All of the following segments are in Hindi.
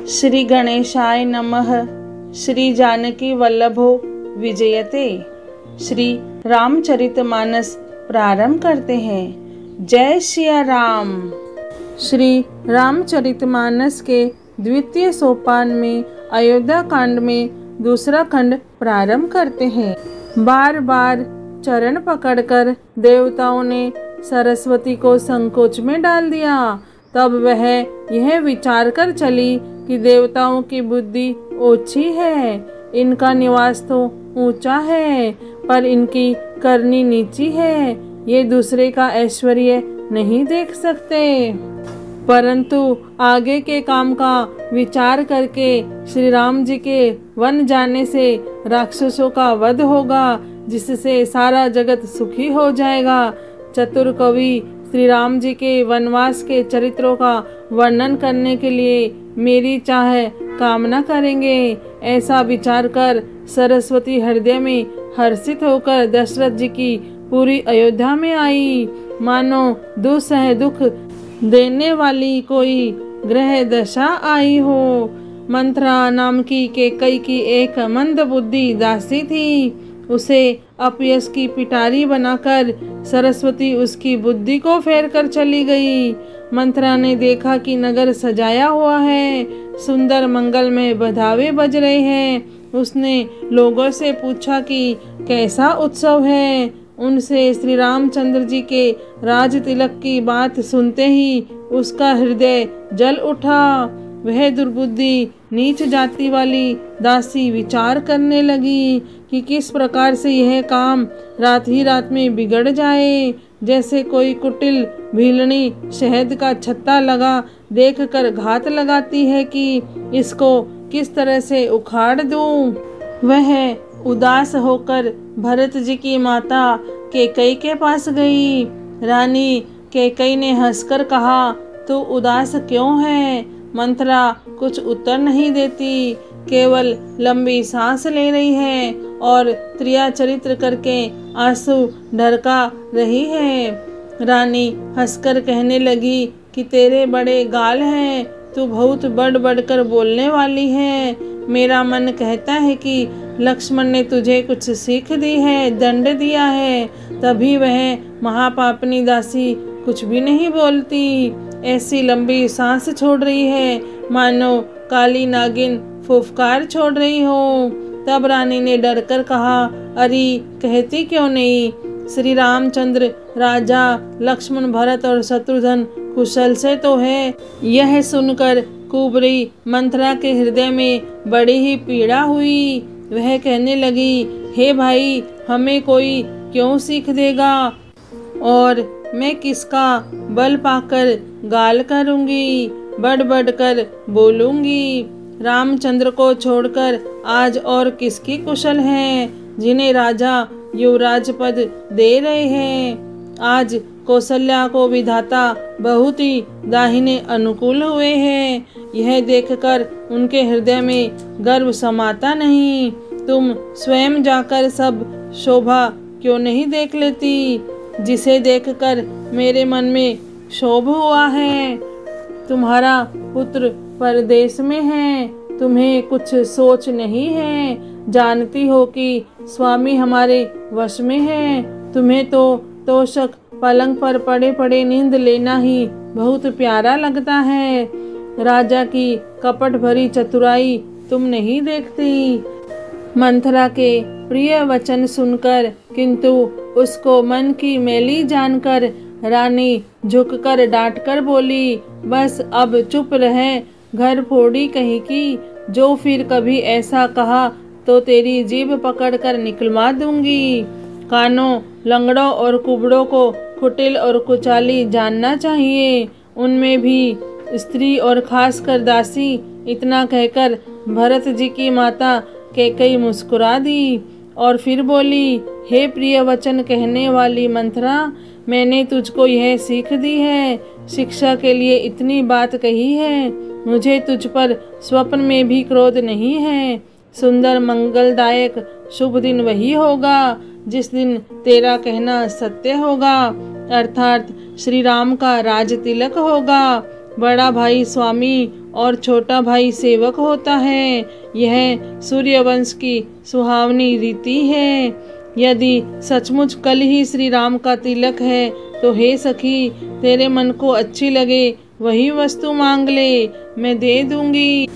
श्री गणेशाय नमः। श्री जानकी वल्लभो विजयते। श्री रामचरितमानस प्रारंभ करते हैं। जय सिया राम। श्री रामचरितमानस के द्वितीय सोपान में अयोध्या कांड में दूसरा खंड प्रारंभ करते हैं। बार बार चरण पकड़कर देवताओं ने सरस्वती को संकोच में डाल दिया। तब वह यह विचार कर चली कि देवताओं की बुद्धि ओछी है, इनका निवास तो ऊंचा है पर इनकी करनी नीची है। ये दूसरे का ऐश्वर्य नहीं देख सकते, परंतु आगे के काम का विचार करके श्री राम जी के वन जाने से राक्षसों का वध होगा, जिससे सारा जगत सुखी हो जाएगा। चतुर कवि श्री राम जी के वनवास के चरित्रों का वर्णन करने के लिए मेरी चाह कामना करेंगे। ऐसा विचार कर सरस्वती हृदय में हर्षित होकर दशरथ जी की पूरी अयोध्या में आई। मानो दुसह दुख देने वाली कोई ग्रह दशा आई हो। मंथरा नाम की केकई की एक मंद बुद्धि दासी थी। उसे अपयश की पिटारी बनाकर सरस्वती उसकी बुद्धि को फेर कर चली गई। मंथरा ने देखा कि नगर सजाया हुआ है, सुंदर मंगल में बधावे बज रहे हैं। उसने लोगों से पूछा कि कैसा उत्सव है। उनसे श्री रामचंद्र जी के राज तिलक की बात सुनते ही उसका हृदय जल उठा। वह दुर्बुद्धि नीच जाति वाली दासी विचार करने लगी कि किस प्रकार से यह काम रात ही रात में बिगड़ जाए। जैसे कोई कुटिल भीलनी शहद का छत्ता लगा देखकर घात लगाती है कि इसको किस तरह से उखाड़ दूं। वह उदास होकर भरत जी की माता कैकेयी के पास गई। रानी कैकेयी ने हंसकर कहा, तू उदास क्यों है? मंथरा कुछ उत्तर नहीं देती, केवल लंबी सांस ले रही है और त्रिया चरित्र करके आंसू ढरका रही है। रानी हंसकर कहने लगी कि तेरे बड़े गाल हैं, तू बहुत बढ़ बढ़कर बोलने वाली है। मेरा मन कहता है कि लक्ष्मण ने तुझे कुछ सीख दी है, दंड दिया है, तभी वह महापापनी दासी कुछ भी नहीं बोलती। ऐसी लंबी सांस छोड़ रही है मानो काली नागिन फुफकार छोड़ रही हो। तब रानी ने डरकर कहा, अरे कहती क्यों नहीं? श्री रामचंद्र, राजा लक्ष्मण, भरत और शत्रुघ्न कुशल से तो है। यह सुनकर कुबरी मंथरा के हृदय में बड़ी ही पीड़ा हुई। वह कहने लगी, हे भाई, हमें कोई क्यों सीख देगा और मैं किसका बल पाकर गाल करूंगी, बढ़ बढ़ कर बोलूंगी। रामचंद्र को छोड़कर आज और किसकी कुशल है जिन्हें राजा युवराज पद दे रहे हैं। आज कौशल्या को विधाता बहुत ही दाहिने अनुकूल हुए हैं। यह देखकर उनके हृदय में गर्व समाता नहीं। तुम स्वयं जाकर सब शोभा क्यों नहीं देख लेती, जिसे देखकर मेरे मन में क्षोभ हुआ है। तुम्हारा पुत्र परदेश में है, तुम्हें कुछ सोच नहीं है। जानती हो कि स्वामी हमारे वश में है। तुम्हें तो तोषक पलंग पर पड़े पड़े नींद लेना ही बहुत प्यारा लगता है। राजा की कपट भरी चतुराई तुम नहीं देखती। मंथरा के प्रिय वचन सुनकर किंतु उसको मन की मैली जानकर रानी झुककर डांटकर बोली, बस अब चुप रहे, घर फोड़ी कहीं की। जो फिर कभी ऐसा कहा तो तेरी जीभ पकड़कर निकलवा दूंगी। कानों, लंगड़ों और कुबड़ों को कुटिल और कुचाली जानना चाहिए, उनमें भी स्त्री और खासकर दासी। इतना कहकर भरत जी की माता कैकेयी मुस्कुरा दी और फिर बोली, हे प्रिय वचन कहने वाली मंथरा, मैंने तुझको यह सीख दी है, शिक्षा के लिए इतनी बात कही है। मुझे तुझ पर स्वप्न में भी क्रोध नहीं है। सुंदर मंगलदायक शुभ दिन वही होगा जिस दिन तेरा कहना सत्य होगा, अर्थात श्री राम का राज तिलक होगा। बड़ा भाई स्वामी और छोटा भाई सेवक होता है। यह सूर्यवंश की सुहावनी रीति है। यदि सचमुच कल ही श्री राम का तिलक है तो हे सखी, तेरे मन को अच्छी लगे वही वस्तु मांग ले, मैं दे दूंगी।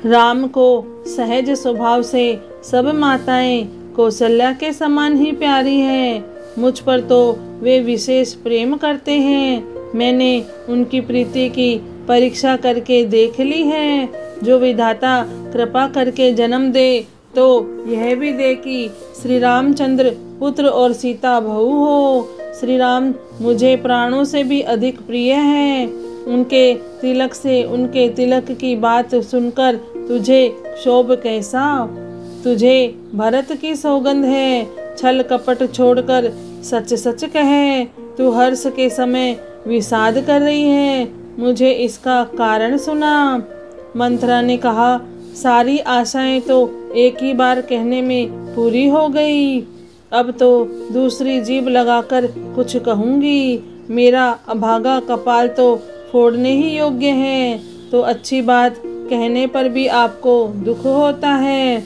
राम को सहज स्वभाव से सब माताएं कौशल्या के समान ही प्यारी है। मुझ पर तो वे विशेष प्रेम करते हैं। मैंने उनकी प्रीति की परीक्षा करके देख ली है। जो विधाता कृपा करके जन्म दे तो यह भी दे कि श्री रामचंद्र पुत्र और सीता बहू हो। श्री राम मुझे प्राणों से भी अधिक प्रिय हैं। उनके तिलक की बात सुनकर तुझे क्षोभ कैसा? तुझे भरत की सौगंध है। छल कपट छोड़कर सच सच कहे, तू हर्ष के समय विषाद कर रही है, मुझे इसका कारण सुना। मंथरा ने कहा, सारी आशाएं तो एक ही बार कहने में पूरी हो गई। अब तो दूसरी जीभ लगाकर कुछ कहूंगी। मेरा अभागा कपाल तो फोड़ने ही योग्य है, तो अच्छी बात कहने पर भी आपको दुख होता है।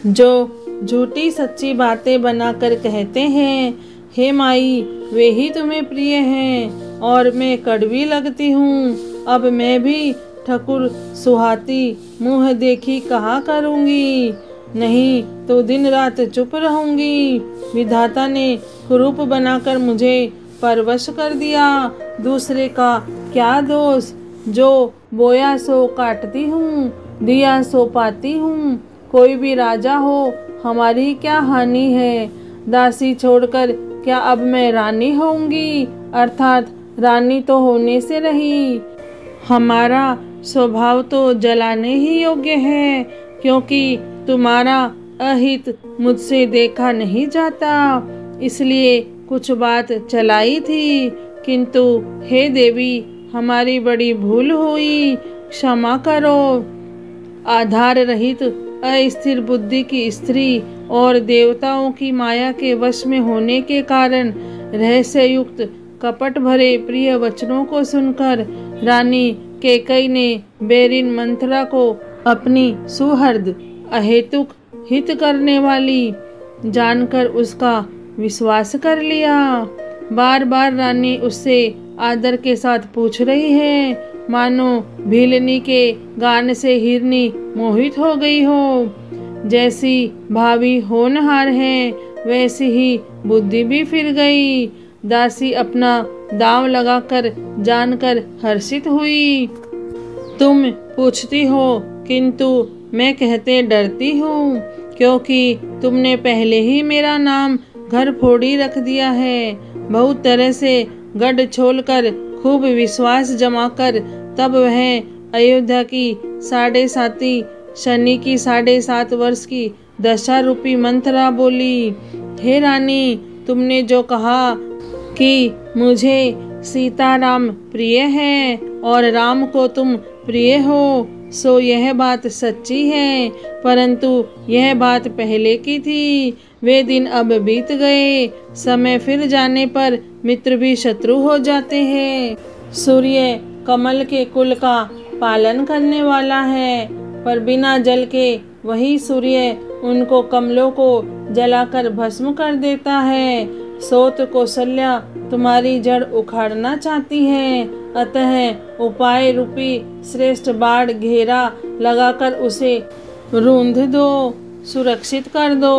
जो झूठी सच्ची बातें बनाकर कहते हैं, हे माई वे ही तुम्हें प्रिय हैं और मैं कड़वी लगती हूँ। अब मैं भी ठकुर सुहाती मुँह देखी कहा करूँगी, नहीं तो दिन रात चुप रहूँगी। विधाता ने कुरूप बनाकर मुझे परवश कर दिया। दूसरे का क्या दोष? जो बोया सो काटती हूँ, दिया सो पाती हूँ। कोई भी राजा हो, हमारी क्या हानि है? दासी छोड़कर क्या अब मैं रानी होंगी? अर्थात रानी तो होने से रही। हमारा स्वभाव तो जलाने ही योग्य है, क्योंकि तुम्हारा अहित मुझसे देखा नहीं जाता, इसलिए कुछ बात चलाई थी। किंतु हे देवी, हमारी बड़ी भूल हुई, क्षमा करो। आधार रहित अस्थिर बुद्धि की स्त्री और देवताओं की माया के वश में होने के कारण रहस्य युक्त कपट भरे प्रिय वचनों को सुनकर रानी कैकेयी ने बैरिन मंथरा को अपनी सुहृद अहेतुक हित करने वाली जानकर उसका विश्वास कर लिया। बार बार रानी उससे आदर के साथ पूछ रही है, मानो भीलनी के गान से हिरनी मोहित हो गई हो। जैसी भावी होनहार है, वैसी ही बुद्धि भी फिर गई। दासी अपना दांव लगाकर जानकर हर्षित हुई। तुम पूछती हो, किंतु मैं कहते डरती हूँ, क्योंकि तुमने पहले ही मेरा नाम घर फोड़ी रख दिया है। बहुत तरह से गढ़ छोलकर खूब विश्वास जमाकर तब वह अयोध्या की 7.5 शनि की 7.5 वर्ष की दशा रूपी मंथरा बोली, हे रानी, तुमने जो कहा कि मुझे सीताराम प्रिय है और राम को तुम प्रिय हो, सो यह बात सच्ची है, परंतु यह बात पहले की थी। वे दिन अब बीत गए। समय फिर जाने पर मित्र भी शत्रु हो जाते हैं। सूर्य कमल के कुल का पालन करने वाला है, पर बिना जल के वही सूर्य उनको कमलों को जलाकर भस्म कर देता है। सोत कौशल्या तुम्हारी जड़ उखाड़ना चाहती है, अतः उपाय रूपी श्रेष्ठ बाढ़ घेरा लगाकर उसे रूंध दो, सुरक्षित कर दो।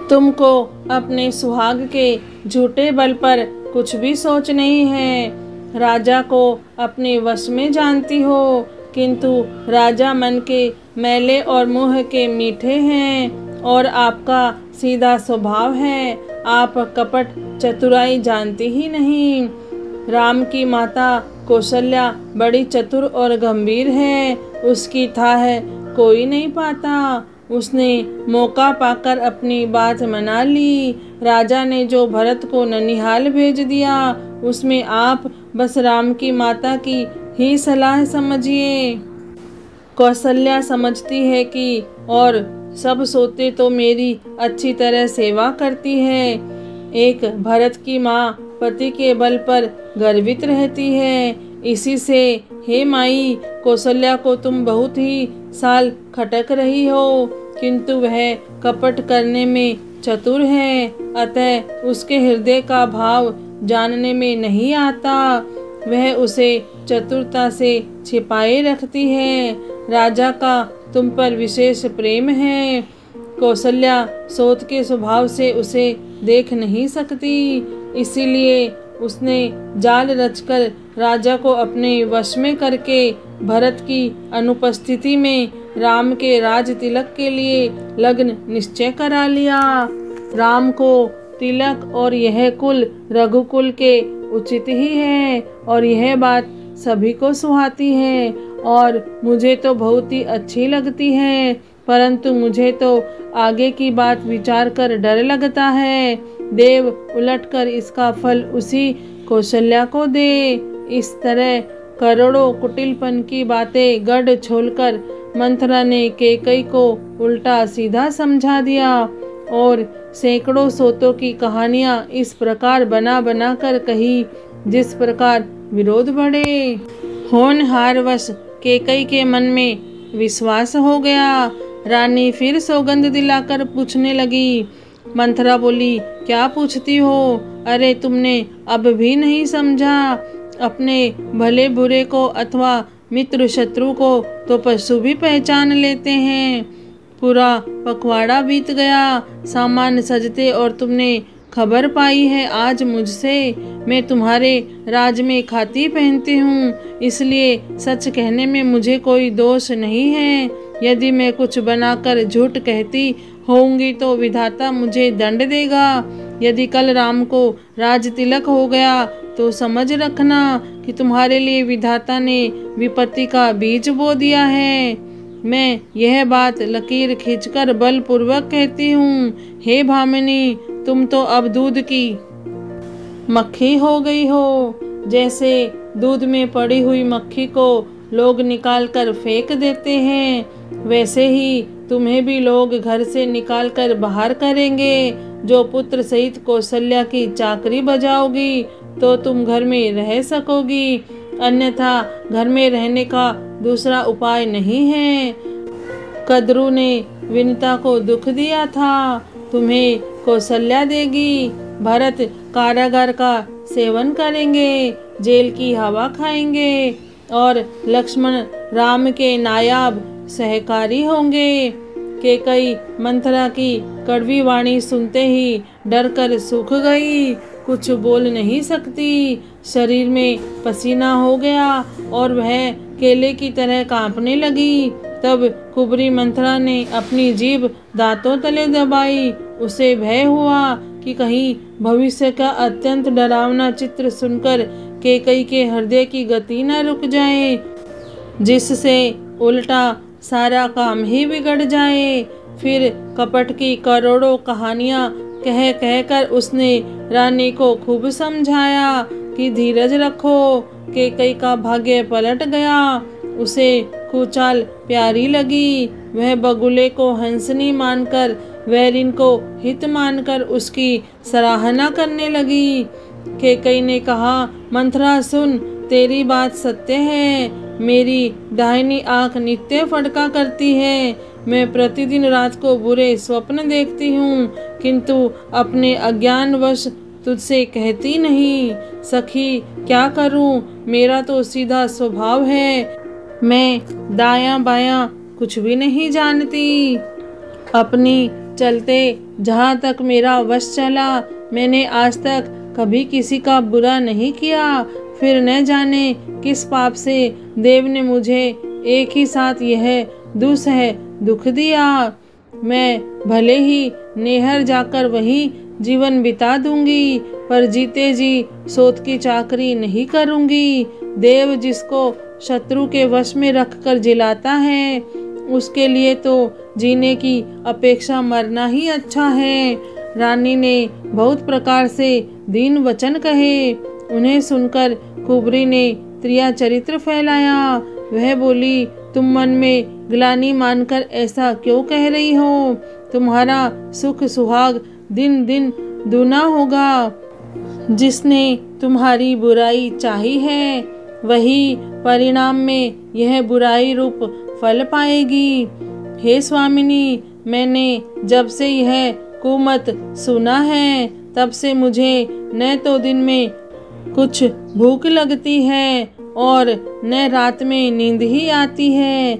तुमको अपने सुहाग के झूठे बल पर कुछ भी सोच नहीं है। राजा को अपने वश में जानती हो, किंतु राजा मन के मैले और मुँह के मीठे हैं और आपका सीधा स्वभाव है। आप कपट चतुराई जानती ही नहीं। राम की माता कौशल्या बड़ी चतुर और गंभीर है, उसकी थाह कोई नहीं पाता। उसने मौका पाकर अपनी बात मना ली। राजा ने जो भरत को ननिहाल भेज दिया, उसमें आप बस राम की माता की ही सलाह समझिए। कौशल्या समझती है कि और सब सोते तो मेरी अच्छी तरह सेवा करती है। एक भरत की माँ पति के बल पर गर्वित रहती है, इसी से हे माई, कौशल्या को तुम बहुत ही साल खटक रही हो, किंतु वह कपट करने में चतुर है, अतः उसके हृदय का भाव जानने में नहीं आता। वह उसे चतुरता से छिपाए रखती है। राजा का तुम पर विशेष प्रेम है। कौशल्या सोत के स्वभाव से उसे देख नहीं सकती, इसीलिए उसने जाल रचकर राजा को अपने वश में करके भरत की अनुपस्थिति में राम के राज तिलक के लिए लग्न निश्चय करा लिया। राम को तिलक और यह कुल रघुकुल के उचित ही है, और यह बात सभी को सुहाती है और मुझे तो बहुत ही अच्छी लगती है, परंतु मुझे तो आगे की बात विचार कर डर लगता है। देव उलटकर इसका फल उसी कौशल्या को दे। इस तरह करोड़ों कुटिलपन की बातें गढ़ छोलकर मंथरा ने कैकेयी को उल्टा सीधा समझा दिया और सैकड़ों सोतों की कहानियां इस प्रकार बना बना कर कही जिस प्रकार विरोध बढ़े। होनहारवश कैकेयी के मन में विश्वास हो गया। रानी फिर सौगंध दिलाकर पूछने लगी। मंथरा बोली, क्या पूछती हो? अरे तुमने अब भी नहीं समझा? अपने भले बुरे को अथवा मित्र शत्रु को तो पशु भी पहचान लेते हैं। पूरा पखवाड़ा बीत गया, सामान सजते और तुमने खबर पाई है आज मुझसे। मैं तुम्हारे राज में खाती पहनती हूँ, इसलिए सच कहने में मुझे कोई दोष नहीं है। यदि मैं कुछ बनाकर झूठ कहती होंगी तो विधाता मुझे दंड देगा। यदि कल राम को राज तिलक हो गया तो समझ रखना कि तुम्हारे लिए विधाता ने विपत्ति का बीज बो दिया है। मैं यह बात लकीर खींचकर बलपूर्वक कहती हूँ। हे भामिनी, तुम तो अब दूध की मक्खी हो गई हो। जैसे दूध में पड़ी हुई मक्खी को लोग निकाल कर फेंक देते हैं, वैसे ही तुम्हें भी लोग घर से निकाल कर बाहर करेंगे। जो पुत्र सहित कौशल्या की चाकरी बजाओगी तो तुम घर में रह सकोगी, अन्यथा घर में रहने का दूसरा उपाय नहीं है। कद्रू ने विनीता को दुख दिया था, तुम्हें कौशल्या देगी। भरत कारागार का सेवन करेंगे, जेल की हवा खाएंगे और लक्ष्मण राम के नायाब सहकारी होंगे। कैकेयी मंथरा की कड़वी वाणी सुनते ही डर कर सूख गई, कुछ बोल नहीं सकती। शरीर में पसीना हो गया और वह केले की तरह कांपने लगी। तब कुबरी मंथरा ने अपनी जीभ दांतों तले दबाई। उसे भय हुआ कि कहीं भविष्य का अत्यंत डरावना चित्र सुनकर कैकेयी के हृदय की गति न रुक जाए, जिससे उल्टा सारा काम ही बिगड़ जाए। फिर कपट की करोड़ों कहानियां कह कहकर उसने रानी को खूब समझाया कि धीरज रखो। कैकेयी का भाग्य पलट गया। उसे कुचाल प्यारी लगी। वह बगुले को हंसनी मानकर, वैरिन को हित मानकर उसकी सराहना करने लगी। कैकेयी ने कहा, मंथरा सुन, तेरी बात सत्य है। मेरी दाहिनी आंख नित्य फड़का करती है। मैं प्रतिदिन रात को बुरे स्वप्न देखती हूँ, किंतु अपने अज्ञानवश तुझसे कहती नहीं। सखी, क्या करूँ? मेरा तो सीधा स्वभाव है, मैं दायां बायां कुछ भी नहीं जानती। अपनी चलते जहाँ तक मेरा वश चला, मैंने आज तक कभी किसी का बुरा नहीं किया। फिर न जाने किस पाप से देव ने मुझे एक ही साथ यह दुस्सह दुख दिया। मैं भले ही नेहर जाकर वहीं जीवन बिता दूंगी, पर जीते जी सोत की चाकरी नहीं करूंगी। देव जिसको शत्रु के वश में रखकर जिलाता है, उसके लिए तो जीने की अपेक्षा मरना ही अच्छा है। रानी ने बहुत प्रकार से दीन वचन कहे। उन्हें सुनकर कुबरी ने त्रिया चरित्र फैलाया। वह बोली, तुम मन में ग्लानि मानकर ऐसा क्यों कह रही हो? तुम्हारा सुख सुहाग दिन दिन दूना होगा। जिसने तुम्हारी बुराई चाही है, वही परिणाम में यह बुराई रूप फल पाएगी। हे स्वामिनी, मैंने जब से यह कुमत सुना है तब से मुझे न तो दिन में कुछ भूख लगती है और न रात में नींद ही आती है।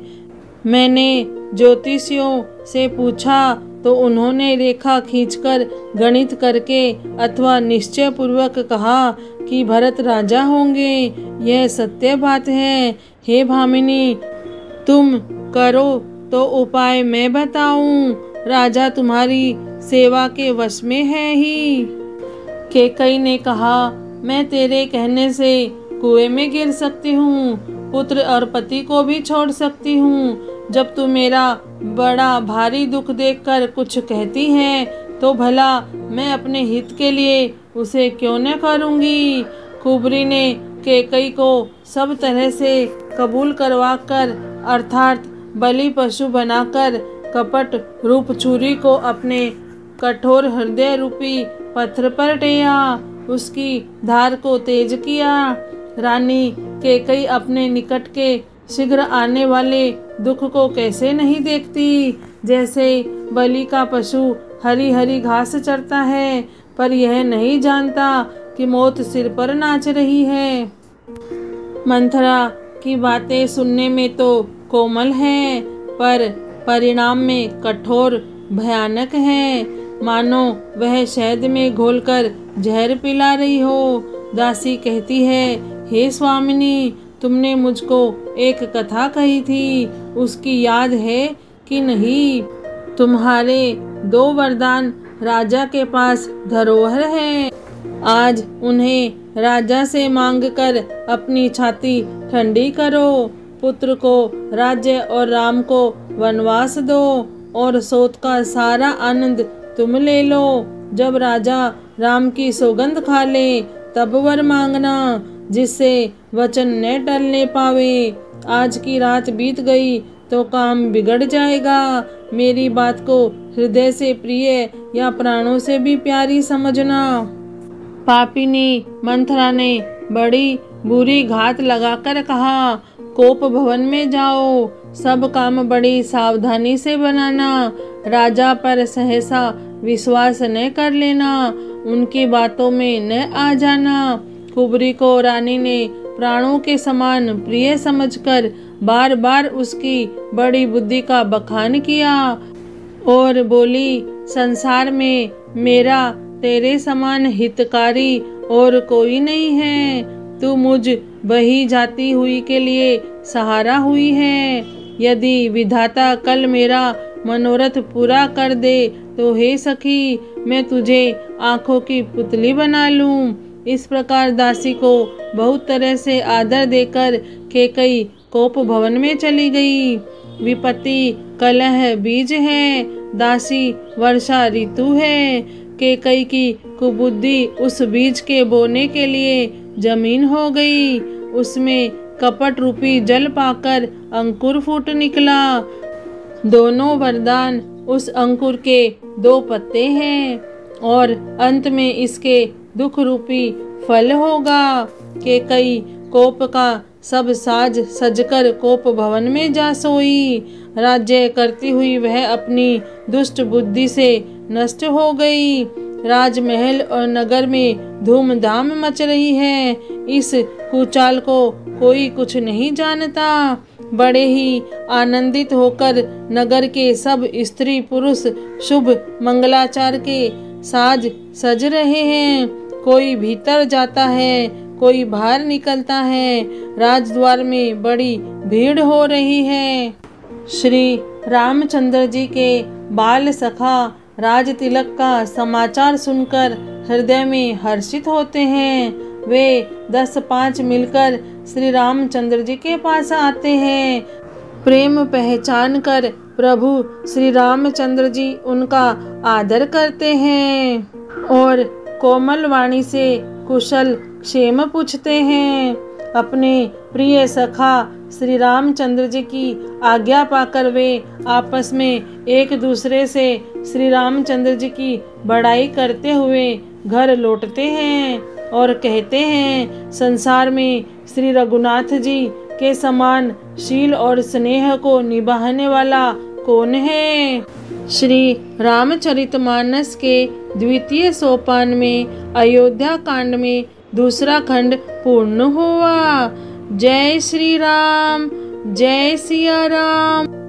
मैंने ज्योतिषियों से पूछा तो उन्होंने रेखा खींचकर गणित करके अथवा निश्चय पूर्वक कहा कि भरत राजा होंगे। यह सत्य बात है। हे भामिनी, तुम करो तो उपाय मैं बताऊं। राजा तुम्हारी सेवा के वश में है ही। कैकेयी ने कहा, मैं तेरे कहने से कुएं में गिर सकती हूँ, पुत्र और पति को भी छोड़ सकती हूँ। जब तू मेरा बड़ा भारी दुख देखकर कुछ कहती है तो भला मैं अपने हित के लिए उसे क्यों न करूँगी। कुबरी ने कैकेयी को सब तरह से कबूल करवाकर अर्थात बलि पशु बनाकर कपट रूप छुरी को अपने कठोर हृदय रूपी पत्थर पर टेया, उसकी धार को तेज किया। रानी कैकेयी अपने निकट के शीघ्र आने वाले दुख को कैसे नहीं देखती। जैसे बलि का पशु हरी हरी घास चरता है पर यह नहीं जानता कि मौत सिर पर नाच रही है। मंथरा की बातें सुनने में तो कोमल है पर परिणाम में कठोर भयानक है, मानो वह शहद में घोलकर जहर पिला रही हो। दासी कहती है, हे स्वामिनी, तुमने मुझको एक कथा कही थी, उसकी याद है कि नहीं? तुम्हारे 2 वरदान राजा के पास धरोहर है। आज उन्हें राजा से मांगकर अपनी छाती ठंडी करो। पुत्र को राज्य और राम को वनवास दो और सोत का सारा आनंद तुम ले लो। जब राजा राम की सौगंध खा ले तब वर मांगना, जिससे वचन न टलने पावे। आज की रात बीत गई तो काम बिगड़ जाएगा। मेरी बात को हृदय से प्रिय या प्राणों से भी प्यारी समझना। पापिनी मंथरा ने बड़ी बुरी घात लगाकर कहा, कोप भवन में जाओ, सब काम बड़ी सावधानी से बनाना। राजा पर सहसा विश्वास न कर लेना, उनकी बातों में न आ जाना। कुबरी को रानी ने प्राणों के समान प्रिय समझकर बार बार उसकी बड़ी बुद्धि का बखान किया और बोली, संसार में मेरा तेरे समान हितकारी और कोई नहीं है। तू मुझ बही जाती हुई के लिए सहारा हुई है। यदि विधाता कल मेरा मनोरथ पूरा कर दे तो हे सखी, मैं तुझे आंखों की पुतली बना लूं। इस प्रकार दासी को बहुत तरह से आदर देकर कैकेयी कोप भवन में चली गई। विपत्ति कलह बीज है, दासी वर्षा ऋतु है। कैकेयी की कुबुद्धि उस बीज के बोने के लिए जमीन हो गई। उसमें कपट रूपी जल पाकर अंकुर फूट निकला। दोनों वरदान उस अंकुर के 2 पत्ते हैं और अंत में इसके दुख रूपी फल होगा। कैकेयी कोप का सब साज सजकर कोप भवन में जा सोई। राज्य करती हुई वह अपनी दुष्ट बुद्धि से नष्ट हो गई। राजमहल और नगर में धूमधाम मच रही है। इस कुचाल को कोई कुछ नहीं जानता। बड़े ही आनंदित होकर नगर के सब स्त्री पुरुष शुभ मंगलाचार के साज सज रहे हैं। कोई भीतर जाता है, कोई बाहर निकलता है। राजद्वार में बड़ी भीड़ हो रही है। श्री रामचंद्र जी के बाल सखा राज तिलक का समाचार सुनकर हृदय में हर्षित होते हैं। वे 10-5 मिलकर श्री रामचंद्र जी के पास आते हैं। प्रेम पहचान कर प्रभु श्री रामचंद्र जी उनका आदर करते हैं और कोमल वाणी से कुशल क्षेम पूछते हैं। अपने प्रिय सखा श्री रामचंद्र जी की आज्ञा पाकर वे आपस में एक दूसरे से श्री रामचंद्र जी की बड़ाई करते हुए घर लौटते हैं। और कहते हैं, संसार में श्री रघुनाथ जी के समान शील और स्नेह को निभाने वाला कौन है। श्री रामचरितमानस के द्वितीय सोपान में अयोध्या कांड में दूसरा खंड पूर्ण हुआ। जय श्री राम, जय सिया राम।